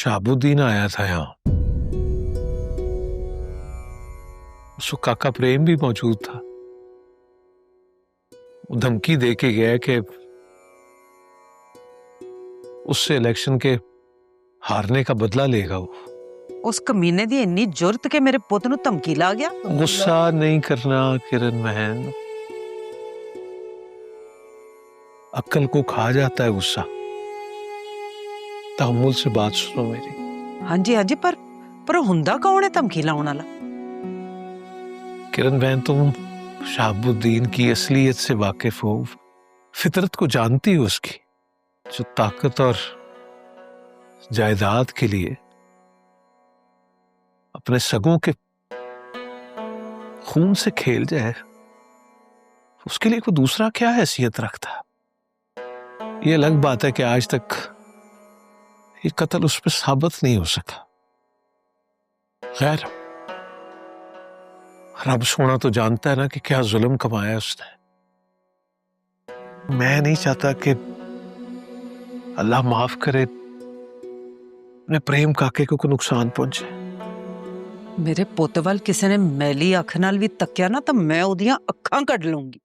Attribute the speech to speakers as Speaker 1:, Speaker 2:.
Speaker 1: शहाबुद्दीन आया था यहाँ। उसको काका प्रेम भी मौजूद था। वो धमकी दे के गया कि उससे इलेक्शन के हारने का बदला लेगा वो।
Speaker 2: उस कमीने दी इन्नी जुर्त के मेरे पुत नूं धमकी ला गया।
Speaker 1: गुस्सा नहीं करना किरण बहन, अक्ल को खा जाता है गुस्सा। तहम्मुल से बात सुनो मेरी।
Speaker 2: हाँ जी पर हुंदा कौन है धमकी लाउण वाला?
Speaker 1: किरण बहन, तुम शहाबुद्दीन की असलियत से वाकिफ हो, फितरत को जानती हो उसकी, जो ताकत और जायदाद के लिए अपने सगों के खून से खेल जाए, उसके लिए कोई दूसरा क्या हैसियत रखता। ये अलग बात है कि आज तक ये कत्ल उस पर साबित नहीं हो सका। खैर, रब सोना तो जानता है ना कि क्या जुल्म कमाया उसने। मैं नहीं चाहता कि अल्लाह माफ करे अपने प्रेम काके को नुकसान पहुंचे।
Speaker 2: मेरे पुत वाल किसी ने मैली अख नाल भी तकिया ना तो मैं ओदियां अखां कढ लूंगी।